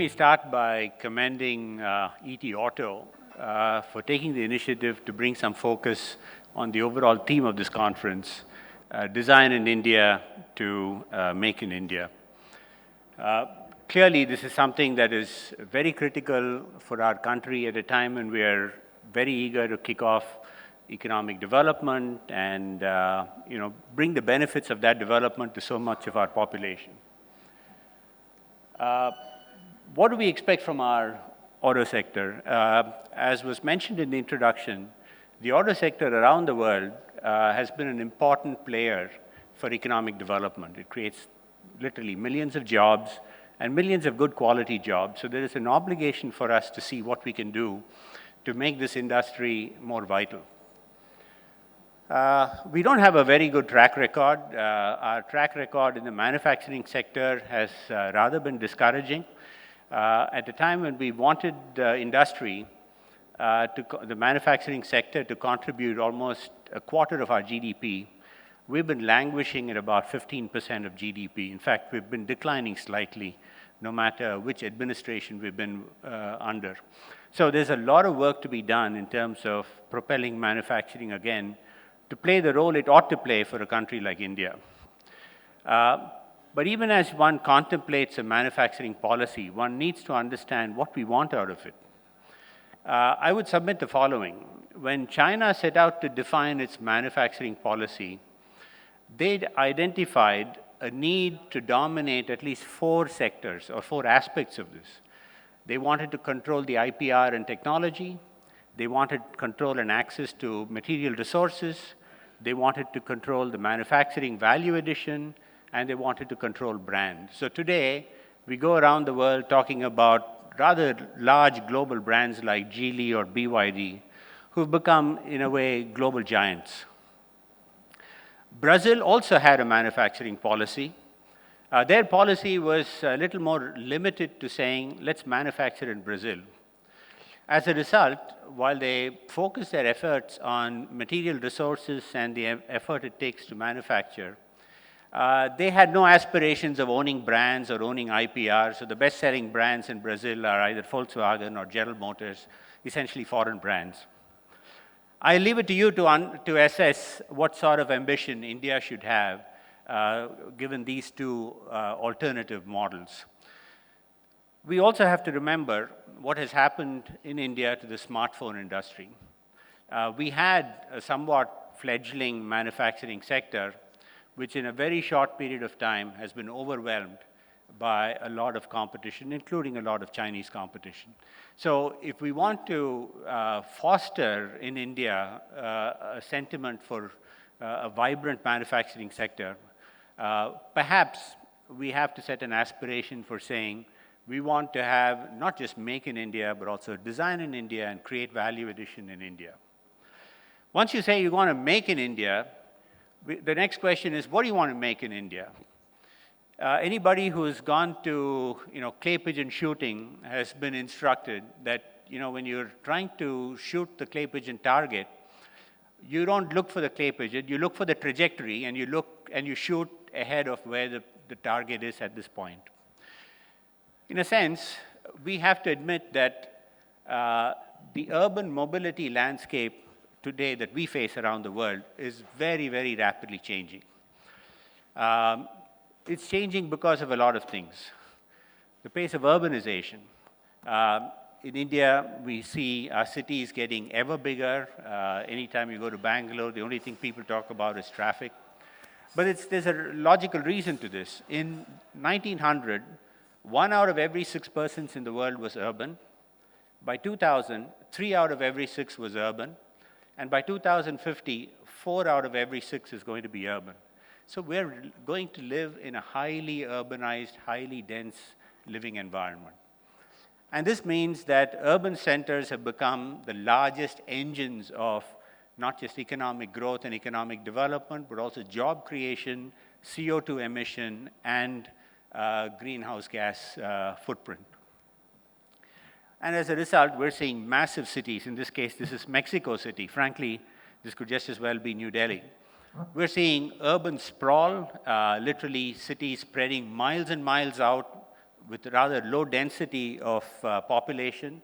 me start by commending ET Auto for taking the initiative to bring some focus on the overall theme of this conference, Design in India to Make in India. Clearly, this is something that is very critical for our country at a time when we are very eager to kick off economic development and bring the benefits of that development to so much of our population. What do we expect from our auto sector? As was mentioned in the introduction, the auto sector around the world has been an important player for economic development. It creates literally millions of jobs and millions of good quality jobs. So there is an obligation for us to see what we can do to make this industry more vital. We don't have a very good track record. Our track record in the manufacturing sector has rather been discouraging. At the time when we wanted the industry, the manufacturing sector to contribute almost a quarter of our GDP, we've been languishing at about 15% of GDP. In fact, we've been declining slightly, no matter which administration we've been under. So there's a lot of work to be done in terms of propelling manufacturing again to play the role it ought to play for a country like India. But even as one contemplates a manufacturing policy, one needs to understand what we want out of it. I would submit the following. When China set out to define its manufacturing policy, they'd identified a need to dominate at least 4 sectors or 4 aspects of this. They wanted to control the IPR and technology. They wanted control and access to material resources. They wanted to control the manufacturing value addition, and they wanted to control brand. So today, we go around the world talking about rather large global brands like Geely or BYD, who've become, in a way, global giants. Brazil also had a manufacturing policy. Their policy was a little more limited to saying, let's manufacture in Brazil. As a result, while they focused their efforts on material resources and the effort it takes to manufacture, they had no aspirations of owning brands or owning IPR. So the best-selling brands in Brazil are either Volkswagen or General Motors, essentially foreign brands. I leave it to you to assess what sort of ambition India should have, given these 2 alternative models. We also have to remember what has happened in India to the smartphone industry. We had a somewhat fledgling manufacturing sector, which in a very short period of time has been overwhelmed by a lot of competition, including a lot of Chinese competition. So if we want to foster in India a sentiment for a vibrant manufacturing sector, perhaps we have to set an aspiration for saying we want to have not just make in India, but also design in India and create value addition in India. Once you say you want to make in India, the next question is, what do you want to make in India? Anybody who's gone to clay pigeon shooting has been instructed that when you're trying to shoot the clay pigeon target, you don't look for the clay pigeon, you look for the trajectory, and you shoot ahead of where the target is at this point. In a sense, we have to admit that the urban mobility landscape today that we face around the world is very, very rapidly changing. It's changing because of a lot of things. The pace of urbanization. In India, we see our cities getting ever bigger. Anytime you go to Bangalore, the only thing people talk about is traffic. But there's a logical reason to this. In 1900, 1 out of every 6 persons in the world was urban. By 2000, 3 out of every 6 was urban. And by 2050, 4 out of every 6 is going to be urban. So we're going to live in a highly urbanized, highly dense living environment. And this means that urban centers have become the largest engines of not just economic growth and economic development, but also job creation, CO2 emission, and greenhouse gas footprint. And as a result, we're seeing massive cities. In this case, this is Mexico City. Frankly, this could just as well be New Delhi. We're seeing urban sprawl, literally cities spreading miles and miles out with rather low density of population,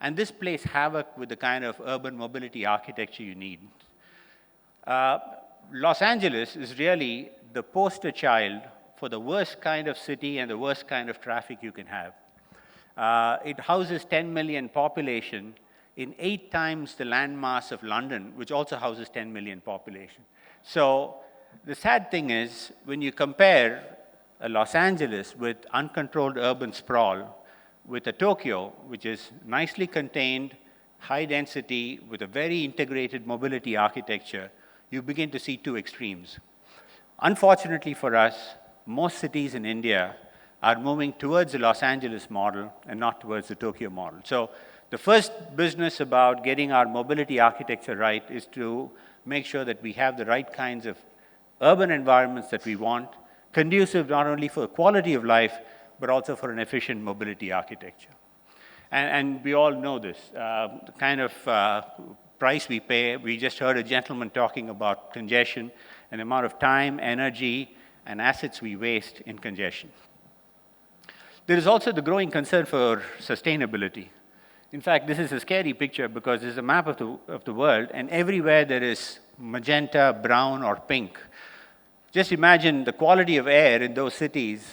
and this plays havoc with the kind of urban mobility architecture you need. Los Angeles is really the poster child for the worst kind of city and the worst kind of traffic you can have. It houses 10 million population in 8 times the landmass of London, which also houses 10 million population. So the sad thing is, when you compare Los Angeles with uncontrolled urban sprawl with a Tokyo, which is nicely contained, high density, with a very integrated mobility architecture, you begin to see two extremes. Unfortunately for us, most cities in India are moving towards the Los Angeles model and not towards the Tokyo model. So the first business about getting our mobility architecture right is to make sure that we have the right kinds of urban environments that we want, conducive not only for quality of life, but also for an efficient mobility architecture. And we all know this, the kind of price we pay. We just heard a gentleman talking about congestion and the amount of time, energy, and assets we waste in congestion. There is also the growing concern for sustainability. In fact, this is a scary picture because this is a map of the world, and everywhere there is magenta, brown, or pink. Just imagine the quality of air in those cities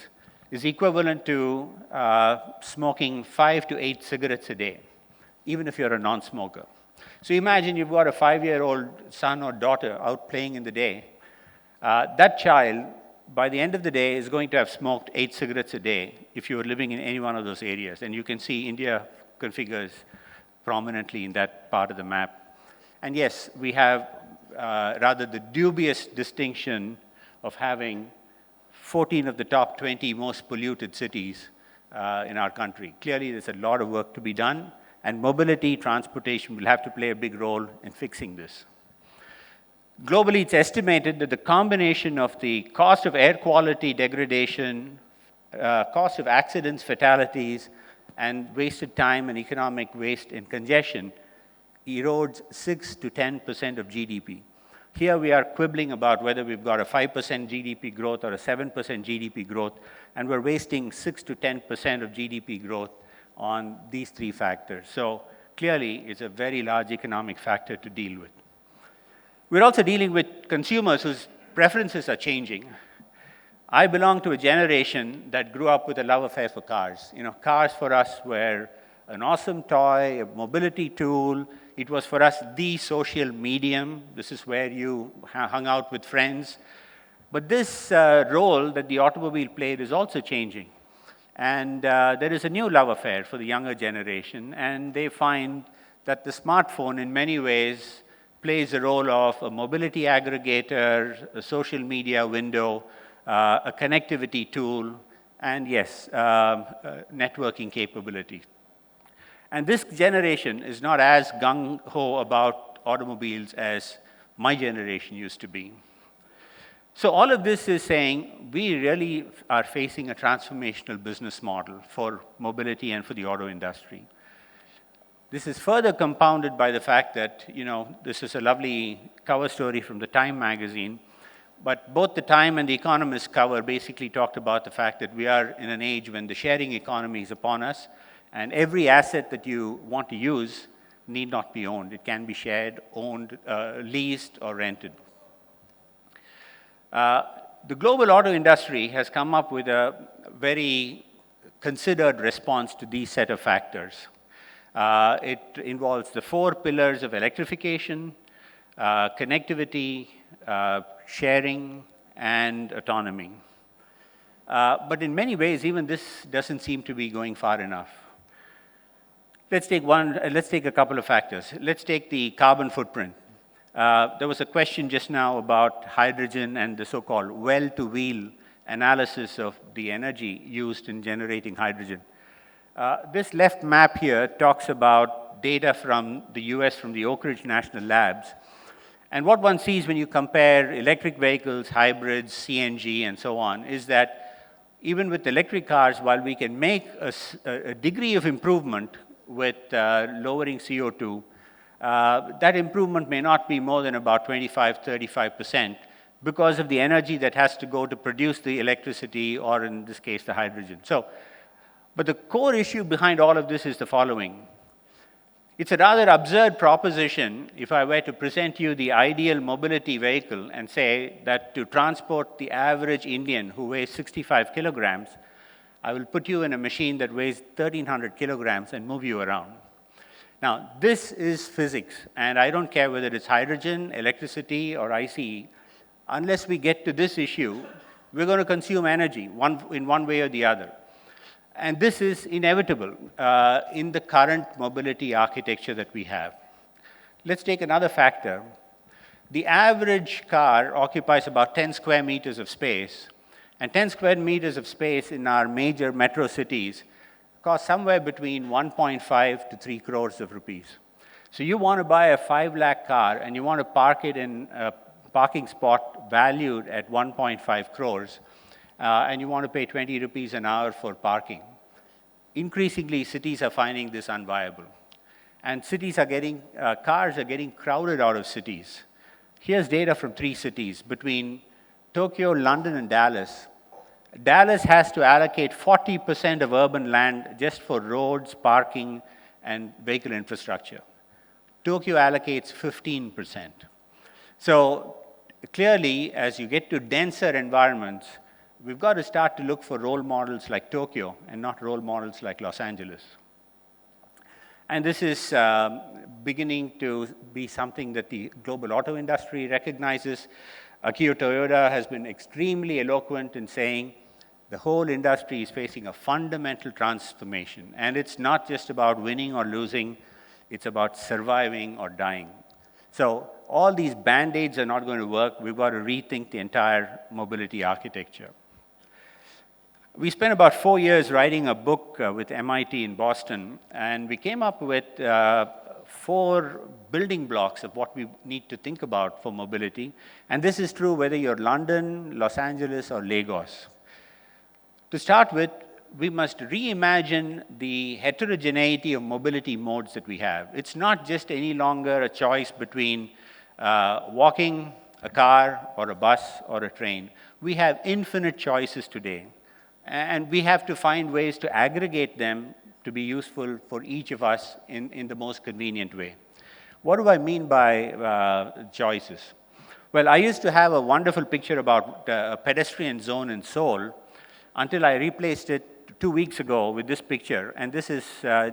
is equivalent to smoking 5 to 8 cigarettes a day, even if you're a non-smoker. So imagine you've got a 5-year-old son or daughter out playing in the day. That child, by the end of the day, is going to have smoked 8 cigarettes a day if you were living in any one of those areas. And you can see India configures prominently in that part of the map. And yes, we have rather the dubious distinction of having 14 of the top 20 most polluted cities in our country. Clearly, there's a lot of work to be done, and mobility, transportation will have to play a big role in fixing this. Globally, it's estimated that the combination of the cost of air quality degradation, cost of accidents, fatalities, and wasted time and economic waste in congestion erodes 6 to 10% of GDP. Here we are quibbling about whether we've got a 5% GDP growth or a 7% GDP growth, and we're wasting 6 to 10% of GDP growth on these 3 factors. So clearly, it's a very large economic factor to deal with. We're also dealing with consumers whose preferences are changing. I belong to a generation that grew up with a love affair for cars. You know, cars for us were an awesome toy, a mobility tool. It was for us the social medium. This is where you hung out with friends. But this role that the automobile played is also changing. And there is a new love affair for the younger generation, and they find that the smartphone in many ways plays the role of a mobility aggregator, a social media window, a connectivity tool, and yes, networking capability. And this generation is not as gung-ho about automobiles as my generation used to be. So all of this is saying we really are facing a transformational business model for mobility and for the auto industry. This is further compounded by the fact that, you know, this is a lovely cover story from the Time magazine, but both the Time and the Economist cover basically talked about the fact that we are in an age when the sharing economy is upon us, and every asset that you want to use need not be owned. It can be shared, owned, leased, or rented. The global auto industry has come up with a very considered response to these set of factors. It involves the 4 pillars of electrification, connectivity, sharing, and autonomy. But in many ways, even this doesn't seem to be going far enough. Let's take a couple of factors. Let's take the carbon footprint. There was a question just now about hydrogen and the so-called well-to-wheel analysis of the energy used in generating hydrogen. This left map here talks about data from the US, from the Oak Ridge National Labs. And what one sees when you compare electric vehicles, hybrids, CNG, and so on, is that even with electric cars, while we can make a degree of improvement with lowering CO2, that improvement may not be more than about 25-35% because of the energy that has to go to produce the electricity, or in this case, the hydrogen. So But the core issue behind all of this is the following. It's a rather absurd proposition if I were to present you the ideal mobility vehicle and say that to transport the average Indian who weighs 65 kilograms, I will put you in a machine that weighs 1,300 kilograms and move you around. Now, this is physics, and I don't care whether it's hydrogen, electricity, or ICE. Unless we get to this issue, we're going to consume energy in one way or the other. And this is inevitable in the current mobility architecture that we have. Let's take another factor. The average car occupies about 10 square meters of space, and 10 square meters of space in our major metro cities cost somewhere between 1.5 to 3 crores of rupees. So you want to buy a 5 lakh car and you want to park it in a parking spot valued at 1.5 crores, and you want to pay 20 rupees an hour for parking. Increasingly, cities are finding this unviable. And cars are getting crowded out of cities. Here's data from 3 cities. Between Tokyo, London, and Dallas, Dallas has to allocate 40% of urban land just for roads, parking, and vehicle infrastructure. Tokyo allocates 15%. So clearly, as you get to denser environments, we've got to start to look for role models like Tokyo and not role models like Los Angeles. And this is beginning to be something that the global auto industry recognizes. Akio Toyoda has been extremely eloquent in saying the whole industry is facing a fundamental transformation. And it's not just about winning or losing, it's about surviving or dying. So all these band-aids are not going to work. We've got to rethink the entire mobility architecture. We spent about 4 years writing a book with MIT in Boston, and we came up with 4 building blocks of what we need to think about for mobility. And this is true whether you're London, Los Angeles, or Lagos. To start with, we must reimagine the heterogeneity of mobility modes that we have. It's not just any longer a choice between walking, a car, or a bus, or a train. We have infinite choices today. And we have to find ways to aggregate them to be useful for each of us in the most convenient way. What do I mean by choices? Well, I used to have a wonderful picture about a pedestrian zone in Seoul until I replaced it 2 weeks ago with this picture. And this is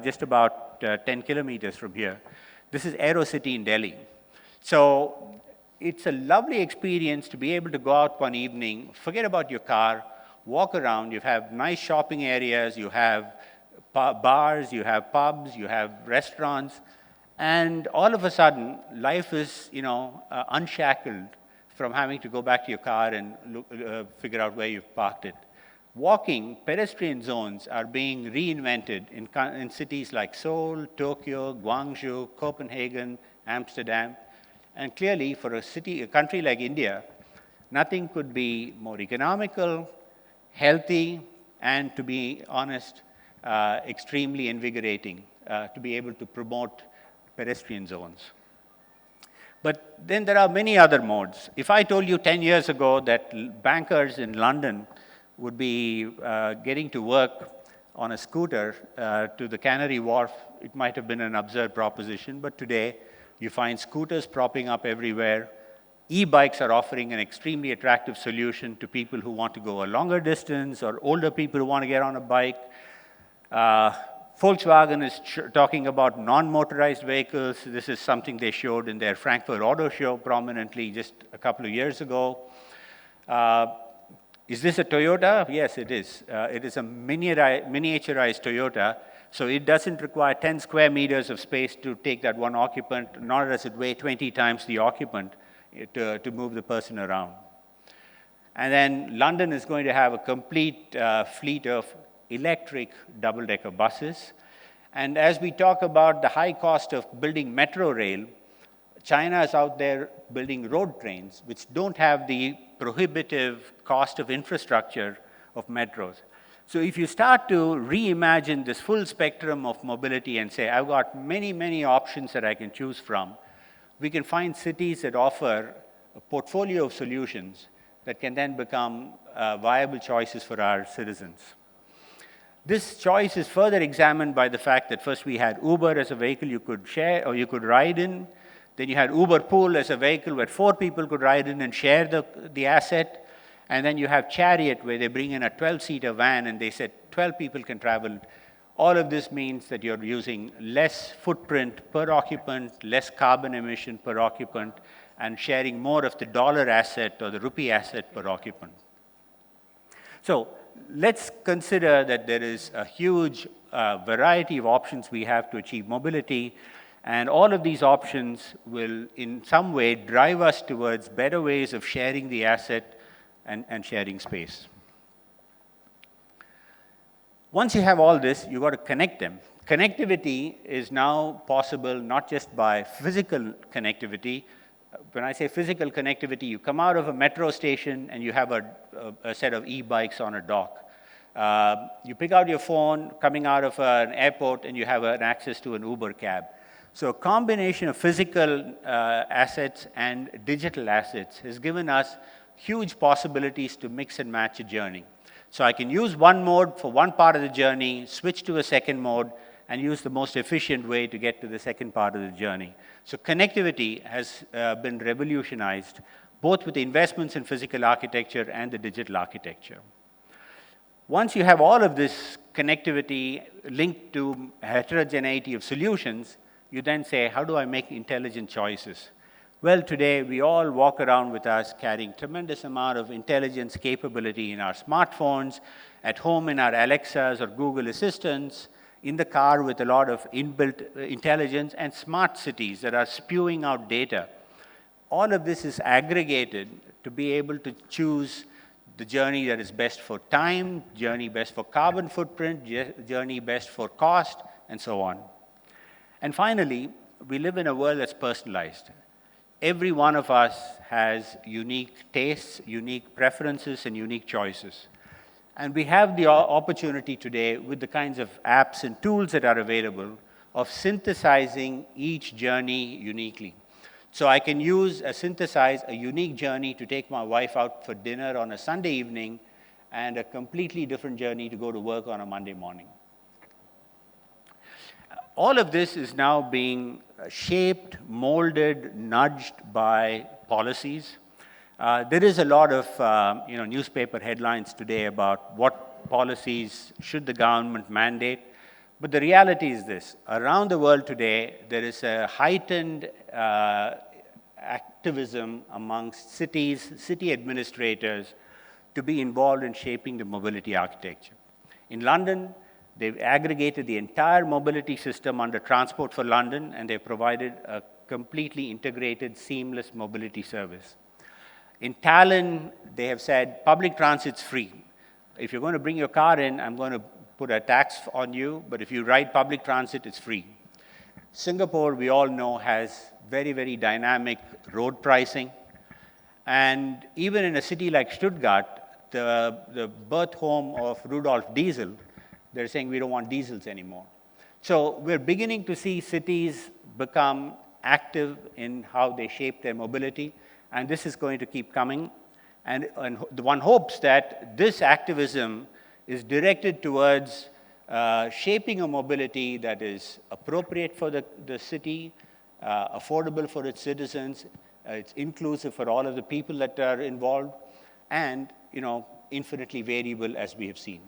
just about 10 kilometers from here. This is AeroCity in Delhi. So it's a lovely experience to be able to go out one evening, forget about your car, walk around. You have nice shopping areas, you have bars, you have pubs, you have restaurants, and all of a sudden, life is, unshackled from having to go back to your car and figure out where you've parked it. Walking, pedestrian zones are being reinvented in cities like Seoul, Tokyo, Guangzhou, Copenhagen, Amsterdam, and clearly for a country like India, nothing could be more economical, healthy, and to be honest, extremely invigorating to be able to promote pedestrian zones. But then there are many other modes. If I told you 10 years ago that bankers in London would be getting to work on a scooter to the Canary Wharf, it might have been an absurd proposition, but today you find scooters propping up everywhere. E-bikes are offering an extremely attractive solution to people who want to go a longer distance or older people who want to get on a bike. Volkswagen is talking about non-motorized vehicles. This is something they showed in their Frankfurt Auto Show prominently just a couple of years ago. Is this a Toyota? Yes, it is. It is a miniaturized Toyota, so it doesn't require 10 square meters of space to take that one occupant, nor does it weigh 20 times the occupant to move the person around. And then London is going to have a complete fleet of electric double-decker buses. And as we talk about the high cost of building metro rail, China is out there building road trains, which don't have the prohibitive cost of infrastructure of metros. So if you start to reimagine this full spectrum of mobility and say, I've got many, many options that I can choose from, we can find cities that offer a portfolio of solutions that can then become viable choices for our citizens. This choice is further examined by the fact that first we had Uber as a vehicle you could share or you could ride in. Then you had Uber Pool as a vehicle where 4 people could ride in and share the asset. And then you have Chariot, where they bring in a 12-seater van and they said 12 people can travel. All of this means that you're using less footprint per occupant, less carbon emission per occupant, and sharing more of the dollar asset or the rupee asset per occupant. So let's consider that there is a huge variety of options we have to achieve mobility, and all of these options will in some way drive us towards better ways of sharing the asset and sharing space. Once you have all this, you've got to connect them. Connectivity is now possible not just by physical connectivity. When I say physical connectivity, you come out of a metro station and you have a set of e-bikes on a dock. You pick out your phone coming out of an airport and you have an access to an Uber cab. So a combination of physical assets and digital assets has given us huge possibilities to mix and match a journey. So I can use one mode for one part of the journey, switch to a second mode, and use the most efficient way to get to the second part of the journey. So connectivity has been revolutionized, both with the investments in physical architecture and the digital architecture. Once you have all of this connectivity linked to heterogeneity of solutions, you then say, how do I make intelligent choices? Well, today we all walk around with us carrying tremendous amount of intelligence capability in our smartphones, at home in our Alexas or Google Assistants, in the car with a lot of inbuilt intelligence, and smart cities that are spewing out data. All of this is aggregated to be able to choose the journey that is best for time, journey best for carbon footprint, journey best for cost, and so on. And finally, we live in a world that's personalized. Every one of us has unique tastes, unique preferences, and unique choices. And we have the opportunity today, with the kinds of apps and tools that are available, of synthesizing each journey uniquely. So I can synthesize a unique journey to take my wife out for dinner on a Sunday evening, and a completely different journey to go to work on a Monday morning. All of this is now being shaped, molded, nudged by policies. There is a lot of newspaper headlines today about what policies should the government mandate. But the reality is this. Around the world today, there is a heightened activism amongst cities, city administrators, to be involved in shaping the mobility architecture. In London, they've aggregated the entire mobility system under Transport for London, and they've provided a completely integrated, seamless mobility service. In Tallinn, they have said public transit's free. If you're going to bring your car in, I'm going to put a tax on you, but if you ride public transit, it's free. Singapore, we all know, has very, very dynamic road pricing. And even in a city like Stuttgart, the birth home of Rudolf Diesel, they're saying we don't want diesels anymore. So we're beginning to see cities become active in how they shape their mobility, and this is going to keep coming. And one hopes that this activism is directed towards shaping a mobility that is appropriate for the city, affordable for its citizens, it's inclusive for all of the people that are involved, and infinitely variable, as we have seen.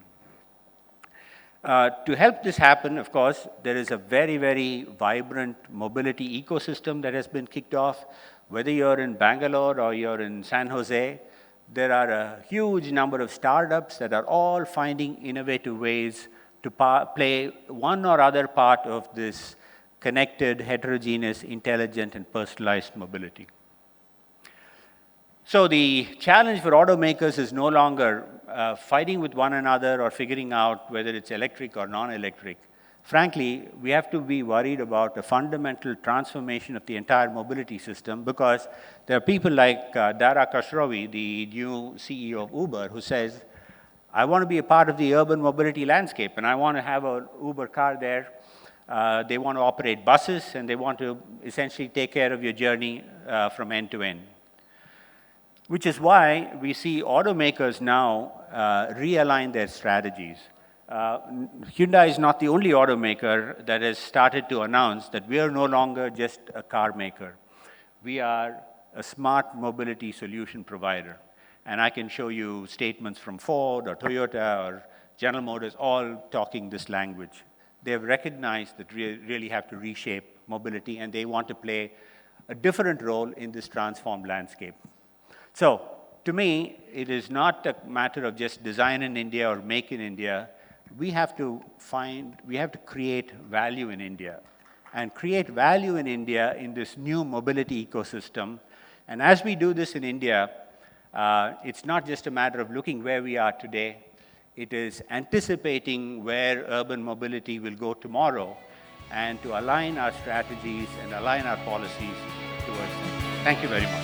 To help this happen, of course, there is a very, very vibrant mobility ecosystem that has been kicked off. Whether you're in Bangalore or you're in San Jose, there are a huge number of startups that are all finding innovative ways to play one or other part of this connected, heterogeneous, intelligent, and personalized mobility. So the challenge for automakers is no longer fighting with one another or figuring out whether it's electric or non-electric. Frankly, we have to be worried about a fundamental transformation of the entire mobility system, because there are people like Dara Khosrowi, the new CEO of Uber, who says, I want to be a part of the urban mobility landscape, and I want to have an Uber car there. They want to operate buses, and they want to essentially take care of your journey from end to end. Which is why we see automakers now realign their strategies. Hyundai is not the only automaker that has started to announce that we are no longer just a car maker. We are a smart mobility solution provider. And I can show you statements from Ford or Toyota or General Motors all talking this language. They have recognized that we really have to reshape mobility, and they want to play a different role in this transformed landscape. So, to me, it is not a matter of just design in India or make in India. We have to create value in India, and create value in India in this new mobility ecosystem. And as we do this in India, it's not just a matter of looking where we are today. It is anticipating where urban mobility will go tomorrow, and to align our strategies and align our policies towards that. Thank you very much.